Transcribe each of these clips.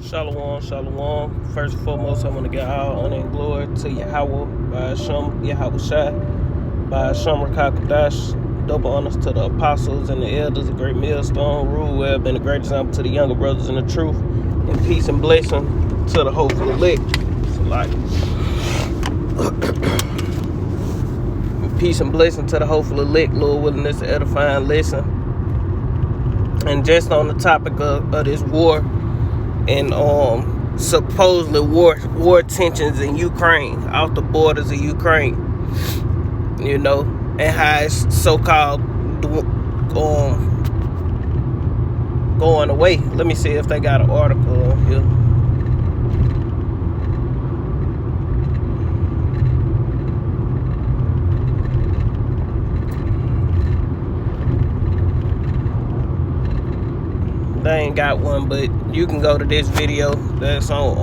Shalom, shalom. First and foremost, I want to give all honor and glory to Yahweh, by Hashem, Yahweh Shai, by Hashem Rakakadash. Double honors to the apostles and the elders, a great millstone, rule well, been a great example to the younger brothers in the truth, and peace and blessing to the hopeful elect. So like, peace and blessing to the hopeful elect, Lord willing, this edifying lesson. And just on the topic of this war, and supposedly war tensions in Ukraine, off the borders of Ukraine, and how it's so-called going away. Let me see if they got an article on here. They ain't got one, but you can go to this video that's on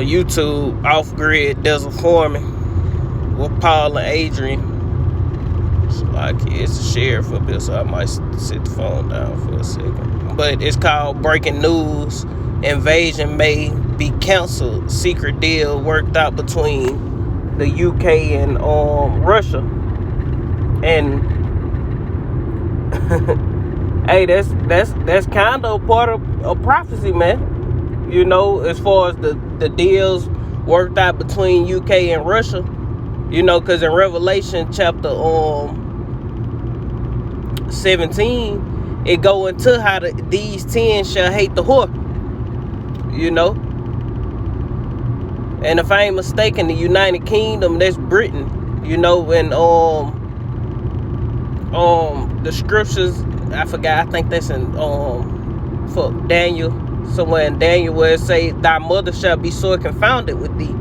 YouTube, Off-Grid Desert Farming, with Paul and Adrian. So like, it's a sheriff up here, so I might sit the phone down for a second. But it's called Breaking News: Invasion May Be Cancelled. Secret deal worked out between the UK and Russia. And hey, that's kind of part of a prophecy, man. As far as the deals worked out between UK and Russia, because in Revelation chapter 17, it go into how these 10 shall hate the whore. And if I ain't mistaken, the United Kingdom, that's Britain. And the scriptures, I forgot, I think that's in for Daniel, somewhere in Daniel, where it say thy mother shall be sore confounded with thee,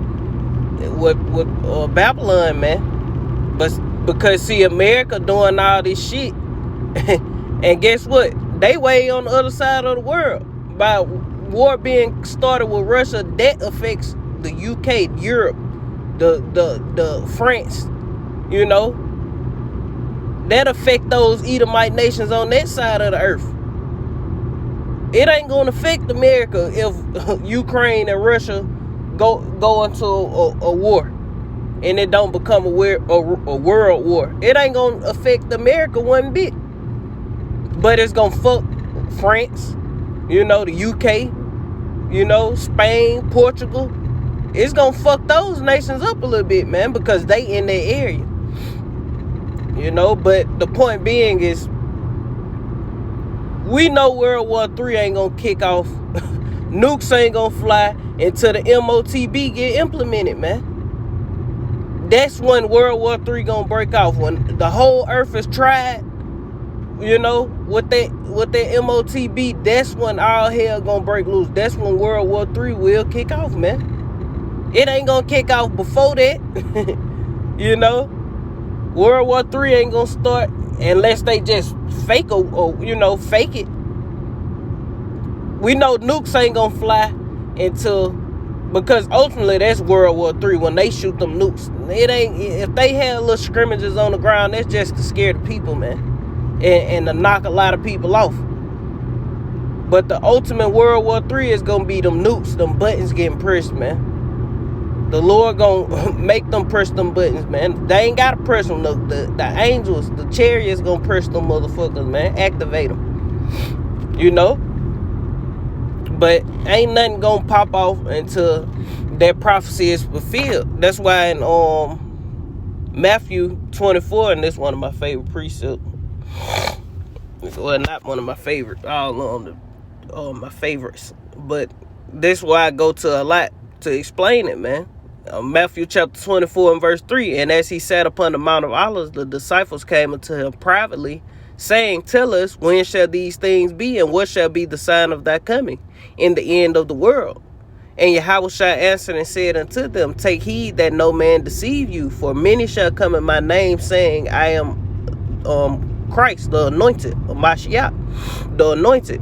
with Babylon, man. But because see, America doing all this shit, and guess what, they way on the other side of the world. By war being started with Russia, that affects the UK, Europe, the France, that affect those Edomite nations on that side of the earth. It ain't gonna affect America if Ukraine and Russia go into a war, and it don't become a world war. It ain't gonna affect America one bit. But it's gonna fuck France, the UK, Spain, Portugal. It's gonna fuck those nations up a little bit, man, because they in their area. But the point being is, we know World War III ain't gonna kick off. Nukes ain't gonna fly until the MOTB get implemented, man. That's when World War III gonna break off. When the whole earth is tried, with that MOTB, that's when all hell gonna break loose. That's when World War III will kick off, man. It ain't gonna kick off before that. World War III ain't gonna start unless they just fake fake it. We know nukes ain't gonna fly because ultimately that's World War III when they shoot them nukes. It ain't, if they had little scrimmages on the ground, that's just to scare the people, man, and to knock a lot of people off. But the ultimate World War III is gonna be them nukes, them buttons getting pressed, man. The Lord gonna make them press them buttons, man. They ain't gotta press them. The angels, the chariots gonna press them motherfuckers, man. Activate them. But ain't nothing gonna pop off until that prophecy is fulfilled. That's why in Matthew 24, and this is one of my favorite precepts. Well, not one of my favorites. All on my favorites. But this is why I go to a lot to explain it, man. Matthew chapter 24 and verse 3. And as he sat upon the Mount of Olives, the disciples came unto him privately, saying, tell us, when shall these things be, and what shall be the sign of thy coming in the end of the world? And Yahweh answered and said unto them, take heed that no man deceive you, for many shall come in my name, saying, I am Christ, the anointed, or Mashiach, the anointed,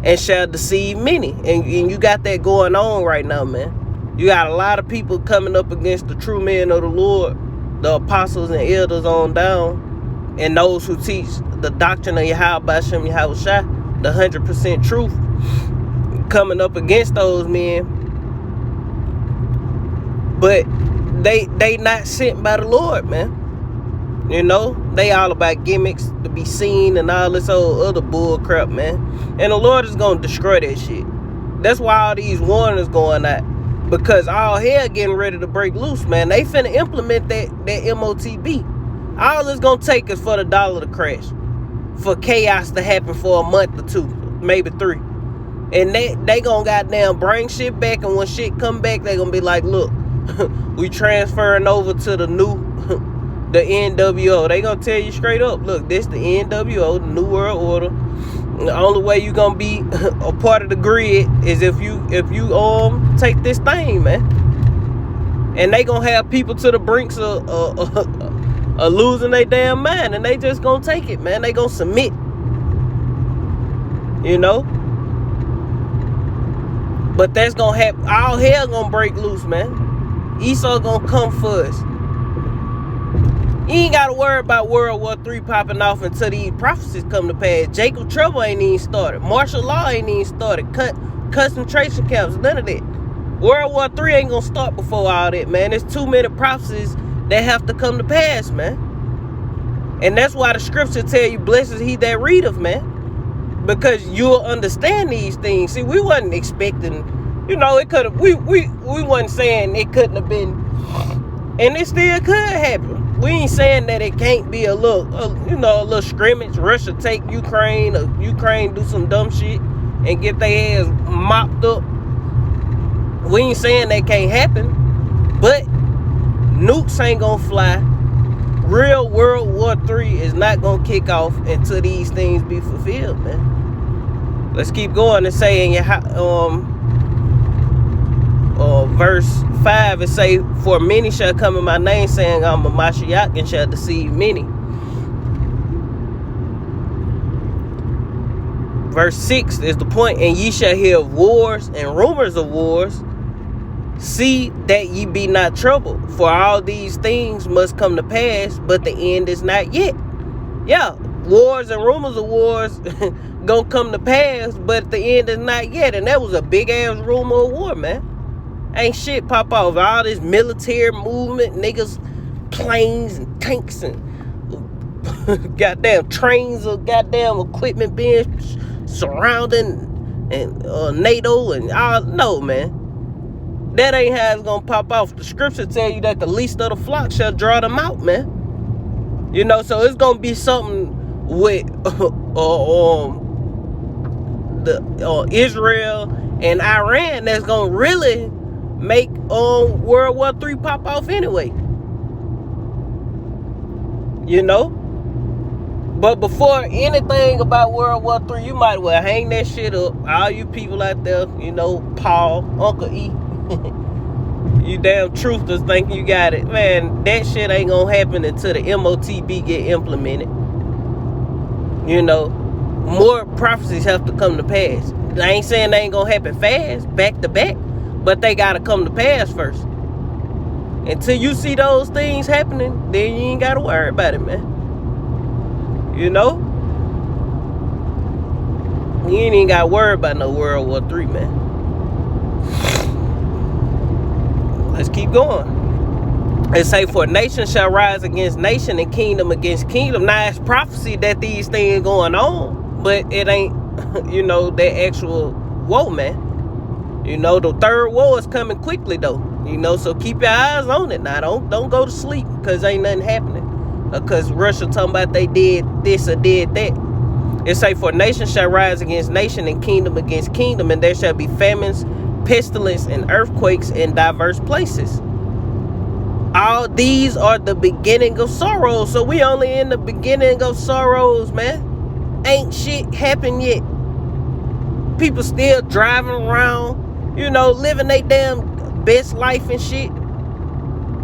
and shall deceive many. And you got that going on right now, man. You got a lot of people coming up against the true men of the Lord, the apostles and elders on down, and those who teach the doctrine of Yahweh Hashem Yahweh Shai, the 100% truth, coming up against those men. But they not sent by the Lord, man. You know, they all about gimmicks to be seen and all this old other bull crap, man. And the Lord is gonna destroy that shit. That's why all these warnings going out, because all hell getting ready to break loose, man. They finna implement that MOTB. All it's gonna take is for the dollar to crash, for chaos to happen for a month or two, maybe 3, and they gonna goddamn bring shit back. And when shit come back, they gonna be like, look, we transferring over to the new the NWO. They gonna tell you straight up, look, this the NWO, the New World Order. The only way you gonna be a part of the grid is if you take this thing, man. And they gonna have people to the brinks of losing their damn mind, and they just gonna take it, man. They gonna submit, you know. But that's gonna happen. All hell gonna break loose, man. Esau gonna come for us. You ain't gotta worry about World War III popping off until these prophecies come to pass. Jacob Trouble ain't even started. Martial law ain't even started. Concentration camps, none of that. World War III ain't gonna start before all that, man. There's too many prophecies that have to come to pass, man. And that's why the scripture tell you, blessed is he that readeth, man. Because you'll understand these things. See, we wasn't expecting, you know, it could have, we wasn't saying it couldn't have been, and it still could happen. We ain't saying that it can't be a little scrimmage. Russia take Ukraine, or Ukraine do some dumb shit and get their ass mopped up. We ain't saying that can't happen, but nukes ain't gonna fly. Real World War III is not gonna kick off until these things be fulfilled, man. Let's keep going and say in your verse 5, it say, for many shall come in my name, saying I'm a Mashiach, and shall deceive many. Verse 6 is the point, and ye shall hear of wars and rumors of wars. See that ye be not troubled, for all these things must come to pass, but the end is not yet. Yeah, wars and rumors of wars gonna come to pass, but the end is not yet. And that was a big ass rumor of war, man. Ain't shit pop off. All this military movement, niggas, planes and tanks and goddamn trains of goddamn equipment being surrounding and NATO and all. No, man. That ain't how it's gonna pop off. The scripture tell you that the least of the flock shall draw them out, man. You know, so it's gonna be something with Israel and Iran that's gonna really make World War III pop off anyway. You know? But before anything about World War III, you might well hang that shit up. All you people out there, you know, Paul, Uncle E, you damn truthers think you got it. Man, that shit ain't gonna happen until the MOTB get implemented. You know, more prophecies have to come to pass. I ain't saying they ain't gonna happen fast, back to back, but they gotta come to pass first. Until you see those things happening, then you ain't gotta worry about it, man. You know? You ain't even gotta worry about no World War III, man. Let's keep going. It say, for nation shall rise against nation and kingdom against kingdom. Now, it's prophecy that these things going on, but it ain't, you know, that actual woe, man. You know, the third war is coming quickly, though. You know, so keep your eyes on it now. Don't go to sleep because ain't nothing happening. Because Russia talking about they did this or did that. It say, for nation shall rise against nation and kingdom against kingdom, and there shall be famines, pestilence, and earthquakes in diverse places. All these are the beginning of sorrows. So we only in the beginning of sorrows, man. Ain't shit happened yet. People still driving around, you know, living their damn best life and shit.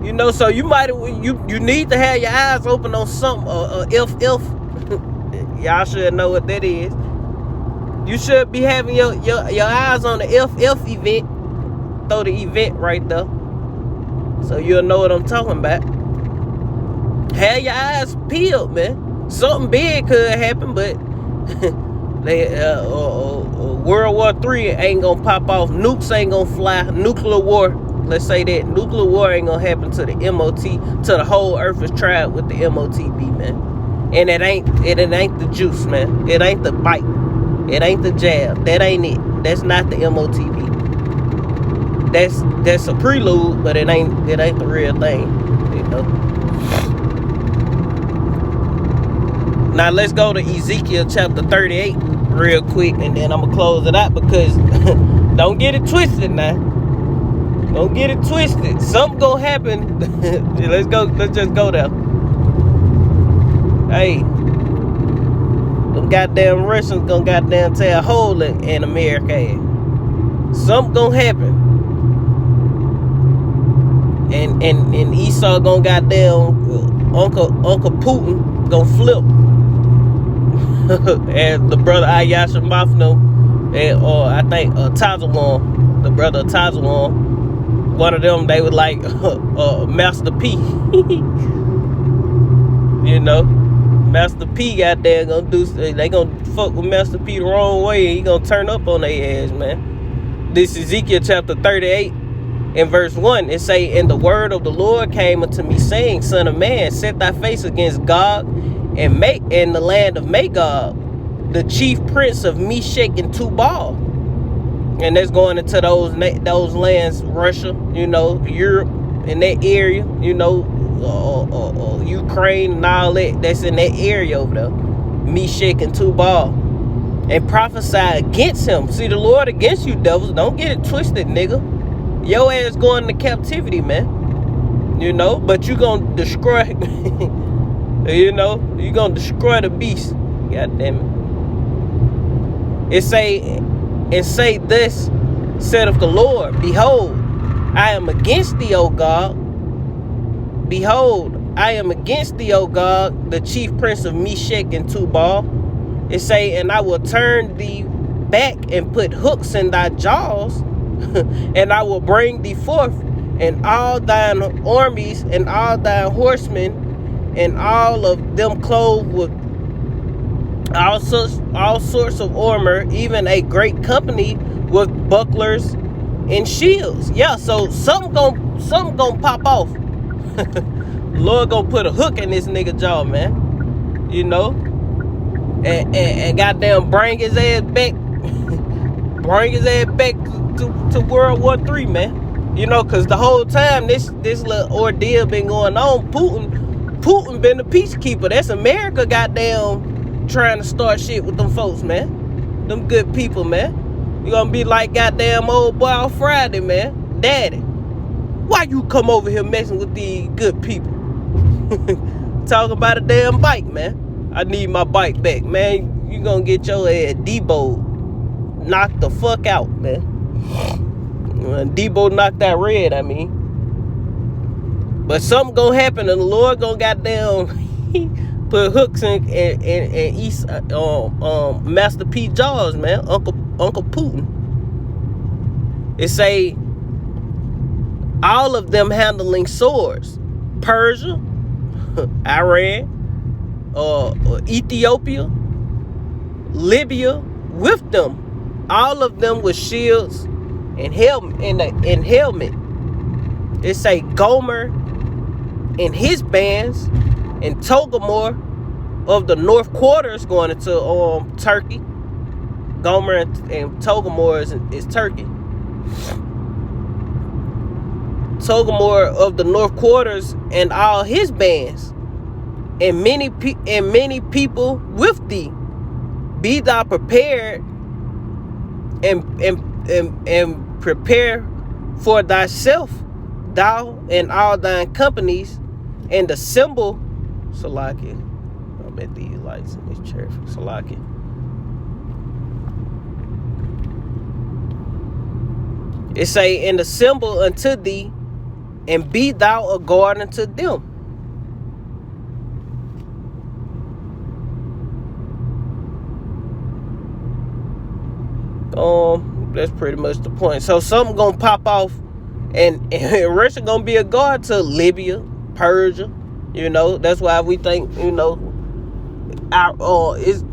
You know, so you might you need to have your eyes open on something. If y'all should know what that is. You should be having your eyes on the if event. Throw the event right there, so you'll know what I'm talking about. Have your eyes peeled, man. Something big could happen, but they World War III ain't gonna pop off. Nukes ain't gonna fly. Nuclear war, let's say that nuclear war ain't gonna happen to the MOT, to the whole earth is tried with the MOTB, man. And it ain't the juice, man. It ain't the bite. It ain't the jab. That ain't it. That's not the MOTB. That's a prelude, but it ain't the real thing, you know. Now let's go to Ezekiel chapter 38 real quick, and then I'm gonna close it out, because don't get it twisted now. Don't get it twisted. Something gonna happen. Let's just go there. Hey, them goddamn Russians gonna goddamn tear a hole in America. Something gonna happen. And Esau gonna goddamn Uncle Putin gonna flip. And the brother Ayasha Mafno, and I think Tazawon, the brother of Tazawon, one of them, they was like Master P. You know, Master P goddamn gonna do, they gonna fuck with Master P the wrong way, and he gonna turn up on their ass, man. This Ezekiel chapter 38 and verse 1, it say, and the word of the Lord came unto me, saying, Son of man, set thy face against Gog and make in the land of Magog, the chief prince of Meshach and Tubal. And that's going into those lands, Russia, you know, Europe, in that area, you know, Ukraine and all that. That's in that area over there, Meshach and Tubal, and prophesy against him. See, the Lord against you, devils. Don't get it twisted, nigga. Your ass going into captivity, man. You know, but you gonna destroy. You know, you gonna destroy the beast. God damn it. It say this, saith the Lord, behold, I am against thee, O God. Behold, I am against thee, O God, the chief prince of Meshach and Tubal. It say, and I will turn thee back and put hooks in thy jaws, and I will bring thee forth, and all thine armies and all thine horsemen, and all of them clothed with all sorts of armor, even a great company with bucklers and shields. Yeah, so something gonna pop off. Lord gonna put a hook in this nigga jaw, man. You know, and goddamn bring his ass back, to World War III, man. You know, cause the whole time this little ordeal been going on, Putin been the peacekeeper. That's America goddamn trying to start shit with them folks, man. Them good people, man. You gonna be like goddamn old boy on Friday, man. Daddy, why you come over here messing with these good people? Talking about a damn bike, man. I need my bike back, man. You gonna get your ass Debo knocked the fuck out, man. Debo knocked that red, I mean. But something gonna happen, and the Lord gonna goddamn put hooks in East Master P jaws, man. Uncle Putin. It say all of them handling swords. Persia, Iran, Ethiopia, Libya, with them. All of them with shields and helmet. It say Gomer and his bands, and Togomor of the north quarters going into Turkey. Gomer and Togomor is Turkey. Togomor of the north quarters and all his bands, and many people with thee. Be thou prepared and prepare for thyself, thou and all thine companies, and the symbol, Salaki. I'm at these lights in this church. Salaki. It say, and the symbol unto thee, and be thou a guard unto them. That's pretty much the point. So something gonna pop off, and Russia gonna be a guard to Libya, Persia. You know, that's why we think, you know, Is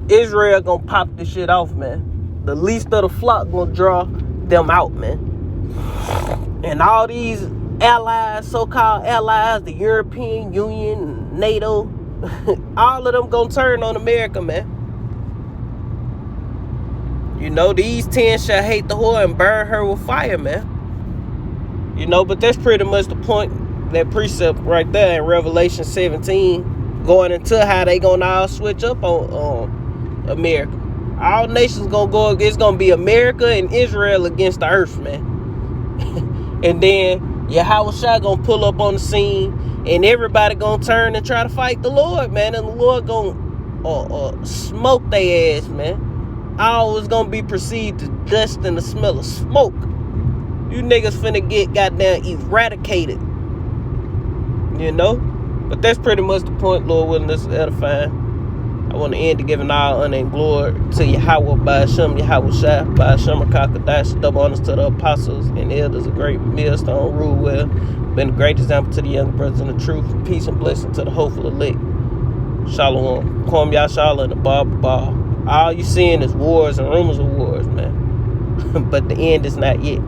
Israel gonna pop this shit off, man. The least of the flock gonna draw them out, man. And all these allies, so-called allies, the European Union, NATO, all of them gonna turn on America, man. You know, these 10 shall hate the whore and burn her with fire, man. You know, but that's pretty much the point, that precept right there in Revelation 17, going into how they gonna all switch up on America. All nations gonna go, it's gonna be America and Israel against the earth, man. And then Yahweh gonna pull up on the scene, and everybody gonna turn and try to fight the Lord, man. And the Lord gonna smoke their ass, man. All is gonna be perceived as dust and the smell of smoke. You niggas finna get goddamn eradicated. You know? But that's pretty much the point, Lord willing, this is edifying. I want to end to giving all honor and glory to Yahweh by Hashem, Yahweh Shai, by Hashem Kakadash, double honors to the apostles and elders, a great millstone, rule well, been a great example to the young brothers in the truth, peace and blessing to the hopeful elect. Shalom. Kwam Yashala and the Baba. All you seeing is wars and rumors of wars, man. But the end is not yet.